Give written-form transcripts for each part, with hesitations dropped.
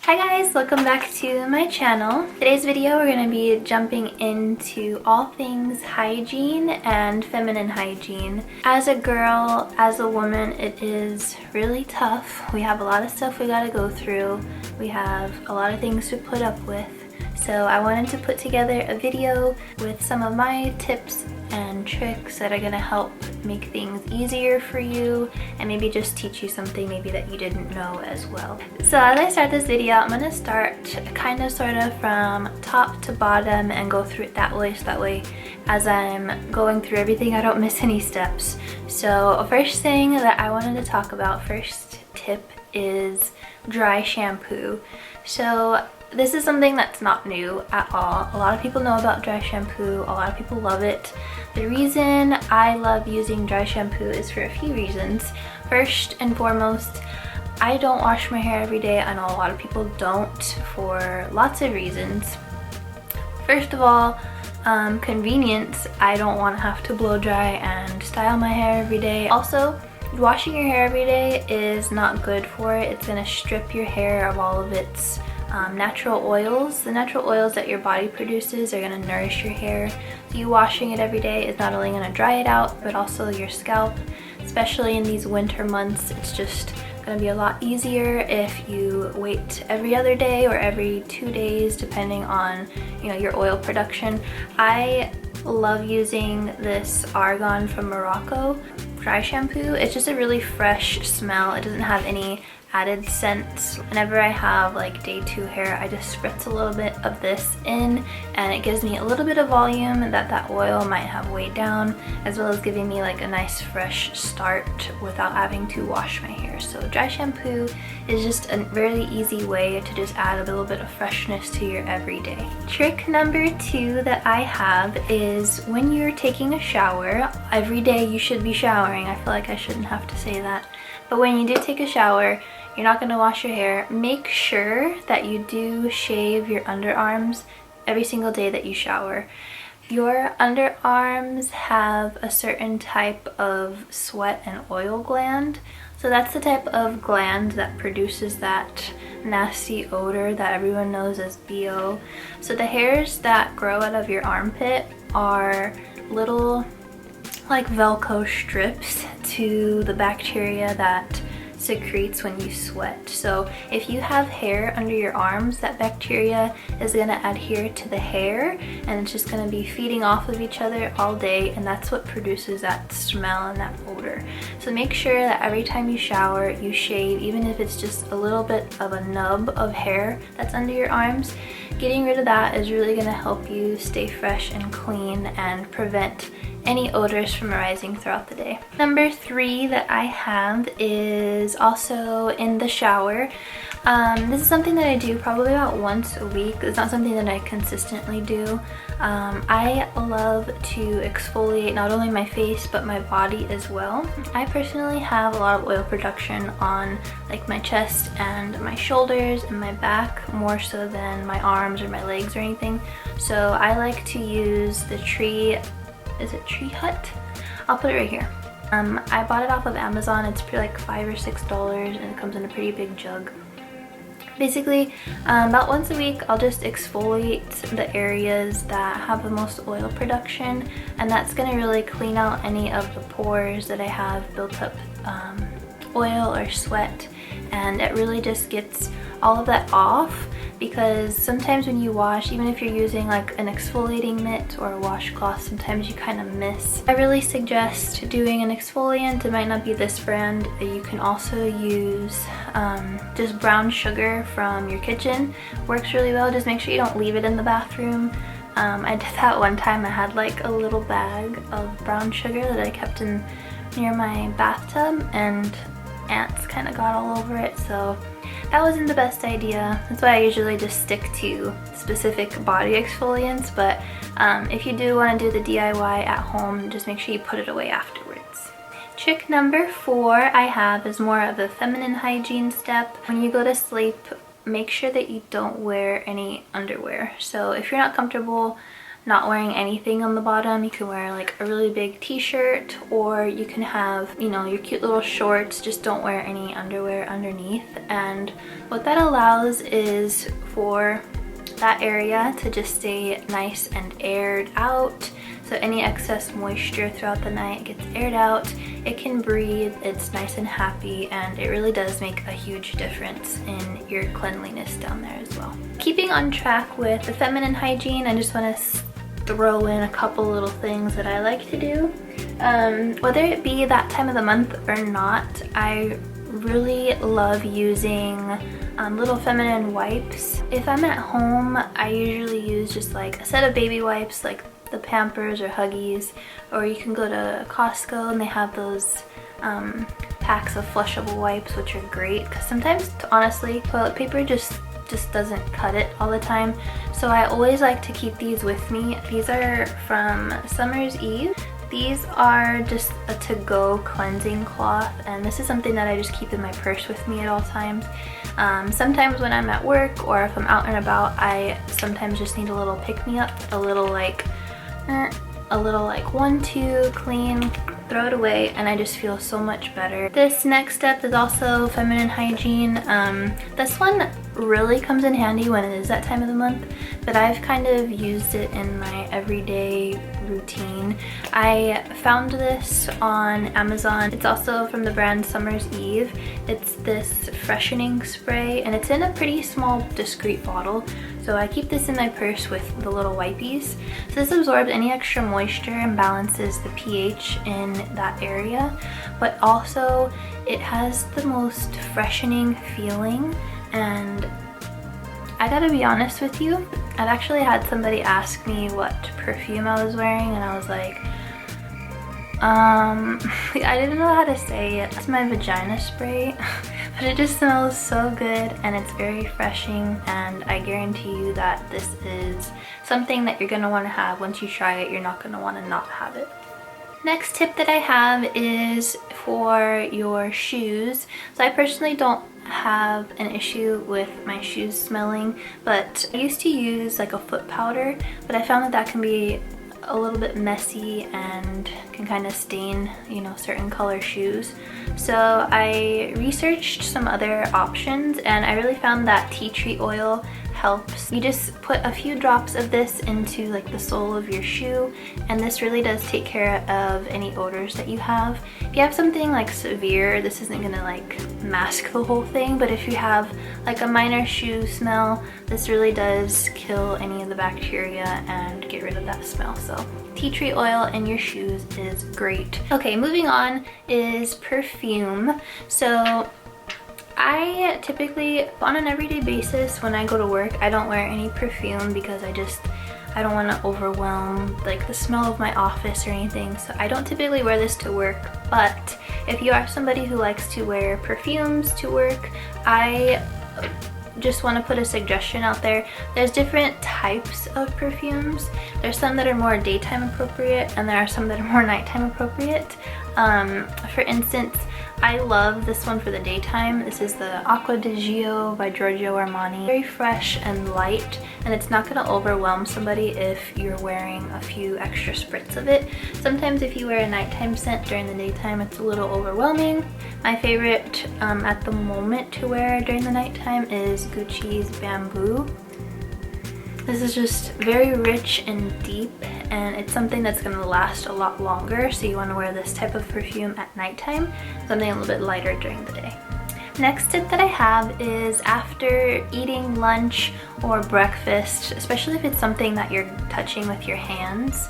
Hi guys, welcome back to my channel. Today's video we're going to be jumping into all things hygiene and feminine hygiene. As a girl, as a woman, it is really tough. We have a lot of stuff we got to go through. We have a lot of things to put up with. So I wanted to put together a video with some of my tips and tricks that are going to help make things easier for you and maybe just teach you something maybe that you didn't know as well. So as I start this video, I'm going to start kind of sort of from top to bottom and go through it that way, so that way as I'm going through everything I don't miss any steps. So first thing that I wanted to talk about, first tip, is dry shampoo. So this is something that's not new at all. A lot of people know about dry shampoo. A lot of people love it. The reason I love using dry shampoo is for a few reasons. First and foremost, I don't wash my hair every day. I know a lot of people don't, for lots of reasons. First of all, convenience. I don't want to have to blow dry and style my hair every day. Also, washing your hair every day is not good for it. It's going to strip your hair of all of its natural oils. The natural oils that your body produces are going to nourish your hair. So you washing it every day is not only going to dry it out, but also your scalp. Especially in these winter months, it's just going to be a lot easier if you wait every other day or every 2 days, depending on your oil production. I love using this Argan from Morocco dry shampoo. It's just a really fresh smell. It doesn't have any added scents. Whenever I have like day 2 hair, I just spritz a little bit of this in, and it gives me a little bit of volume that oil might have weighed down, as well as giving me like a nice fresh start without having to wash my hair. So dry shampoo is just a really easy way to just add a little bit of freshness to your everyday. Trick number 2 that I have is when you're taking a shower. Every day you should be showering. I feel like I shouldn't have to say that, but when you do take a shower, you're not going to wash your hair. Make sure that you do shave your underarms every single day that you shower. Your underarms have a certain type of sweat and oil gland. So that's the type of gland that produces that nasty odor that everyone knows as BO. So the hairs that grow out of your armpit are little like Velcro strips to the bacteria that secretes when you sweat. So if you have hair under your arms, that bacteria is going to adhere to the hair, and it's just going to be feeding off of each other all day, and that's what produces that smell and that odor. So make sure that every time you shower, you shave, even if it's just a little bit of a nub of hair that's under your arms. Getting rid of that is really going to help you stay fresh and clean and prevent any odors from arising throughout the day. Number 3 that I have is also in the shower. This is something that I do probably about once a week. It's not something that I consistently do. I love to exfoliate not only my face but my body as well. I personally have a lot of oil production on like my chest and my shoulders and my back, more so than my arms or my legs or anything. So I like to use the Tree Hut? I'll put it right here. I bought it off of Amazon. It's pretty like $5 or $6, and it comes in a pretty big jug. Basically, about once a week, I'll just exfoliate the areas that have the most oil production, and that's going to really clean out any of the pores that I have built up oil or sweat, and it really just gets all of that off. Because sometimes when you wash, even if you're using like an exfoliating mitt or a washcloth, sometimes you kind of miss. I really suggest doing an exfoliant. It might not be this brand. You can also use just brown sugar from your kitchen. Works really well. Just make sure you don't leave it in the bathroom. I did that one time. I had like a little bag of brown sugar that I kept near my bathtub, and ants kind of got all over it, so that wasn't the best idea. That's why I usually just stick to specific body exfoliants, but if you do want to do the DIY at home, just make sure you put it away afterwards. Trick number 4 I have is more of a feminine hygiene step. When you go to sleep, make sure that you don't wear any underwear. So if you're not comfortable not wearing anything on the bottom. You can wear like a really big t-shirt, or you can have, you know, your cute little shorts, just don't wear any underwear underneath. And what that allows is for that area to just stay nice and aired out. So any excess moisture throughout the night gets aired out, it can breathe, it's nice and happy, and it really does make a huge difference in your cleanliness down there as well. Keeping on track with the feminine hygiene, I just want to throw in a couple little things that I like to do. Whether it be that time of the month or not, I really love using little feminine wipes. If I'm at home, I usually use just like a set of baby wipes, like the Pampers or Huggies, or you can go to Costco and they have those packs of flushable wipes, which are great because sometimes, honestly, toilet paper just doesn't cut it all the time. So I always like to keep these with me. These are from Summer's Eve. These are just a to-go cleansing cloth, and this is something that I just keep in my purse with me at all times. Sometimes when I'm at work or if I'm out and about, I sometimes just need a little pick-me-up, a little like 1-2 clean, throw it away, and I just feel so much better. This next step is also feminine hygiene. This one really comes in handy when it is that time of the month, but I've kind of used it in my everyday routine. I found this on Amazon. It's also from the brand Summer's Eve. It's this freshening spray, and it's in a pretty small, discreet bottle. So I keep this in my purse with the little wipies. So this absorbs any extra moisture and balances the pH in that area, but also it has the most freshening feeling. And I gotta be honest with you, I've actually had somebody ask me what perfume I was wearing, and I was like, I didn't know how to say it. It's my vagina spray, but it just smells so good and it's very refreshing, and I guarantee you that this is something that you're gonna wanna have. Once you try it, you're not gonna wanna not have it. Next tip that I have is for your shoes. So I personally don't have an issue with my shoes smelling, but I used to use like a foot powder, but I found that that can be a little bit messy and can kind of stain, you know, certain color shoes. So I researched some other options, and I really found that tea tree oil helps. You just put a few drops of this into like the sole of your shoe, and this really does take care of any odors that you have. If you have something like severe, this isn't gonna like mask the whole thing, but if you have like a minor shoe smell, this really does kill any of the bacteria and get rid of that smell. So tea tree oil in your shoes is great. Okay, moving on is perfume. So I typically, on an everyday basis, when I go to work, I don't wear any perfume because I don't want to overwhelm like the smell of my office or anything. So I don't typically wear this to work, but if you are somebody who likes to wear perfumes to work, I just want to put a suggestion out there. There's different types of perfumes. There's some that are more daytime appropriate, and there are some that are more nighttime appropriate. For instance, I love this one for the daytime. This is the Acqua di Gio by Giorgio Armani. Very fresh and light, and it's not going to overwhelm somebody if you're wearing a few extra spritz of it. Sometimes if you wear a nighttime scent during the daytime, it's a little overwhelming. My favorite at the moment to wear during the nighttime is Gucci's Bamboo. This is just very rich and deep, and it's something that's going to last a lot longer, so you want to wear this type of perfume at nighttime, something a little bit lighter during the day. Next tip that I have is after eating lunch or breakfast, especially if it's something that you're touching with your hands.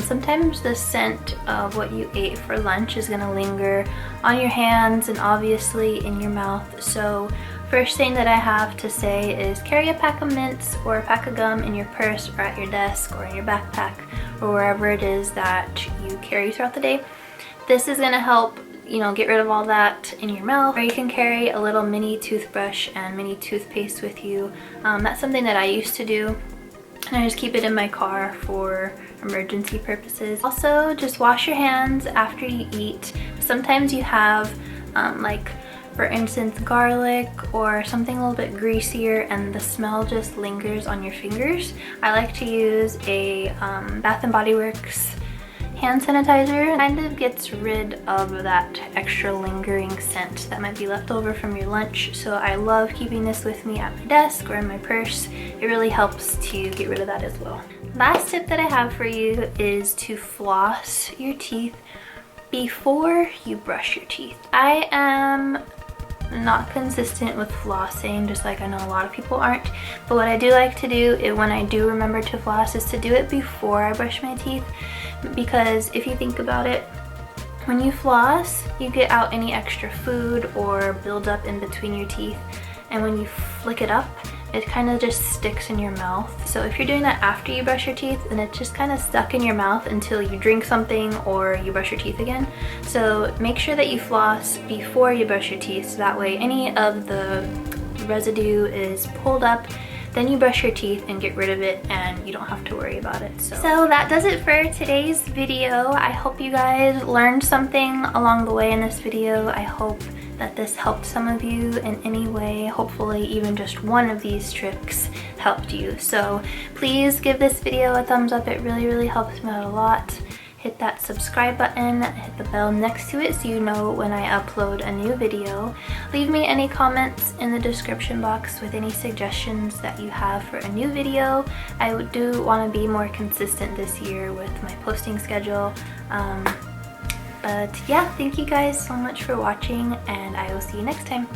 Sometimes the scent of what you ate for lunch is going to linger on your hands and obviously in your mouth. So first thing that I have to say is carry a pack of mints or a pack of gum in your purse or at your desk or in your backpack or wherever it is that you carry throughout the day. This is going to help, you know, get rid of all that in your mouth. Or you can carry a little mini toothbrush and mini toothpaste with you. That's something that I used to do, and I just keep it in my car for emergency purposes. Also, just wash your hands after you eat. Sometimes you have like for instance garlic or something a little bit greasier and the smell just lingers on your fingers, I like to use a Bath & Body Works hand sanitizer. It kind of gets rid of that extra lingering scent that might be left over from your lunch. So I love keeping this with me at my desk or in my purse. It really helps to get rid of that as well. Last tip that I have for you is to floss your teeth before you brush your teeth. I am not consistent with flossing, just like I know a lot of people aren't, but what I do like to do is when I do remember to floss is to do it before I brush my teeth, because if you think about it, when you floss you get out any extra food or buildup in between your teeth, and when you flick it up it kind of just sticks in your mouth. So if you're doing that after you brush your teeth, then it's just kind of stuck in your mouth until you drink something or you brush your teeth again. So make sure that you floss before you brush your teeth, so that way any of the residue is pulled up, then you brush your teeth and get rid of it and you don't have to worry about it. So that does it for today's video. I hope you guys learned something along the way in this video. I hope that this helped some of you in any way. Hopefully even just one of these tricks helped you. So please give this video a thumbs up. It really helps me out a lot. Hit that subscribe button, hit the bell next to it so you know when I upload a new video. Leave me any comments in the description box with any suggestions that you have for a new video. I do want to be more consistent this year with my posting schedule. But yeah, thank you guys so much for watching, and I will see you next time.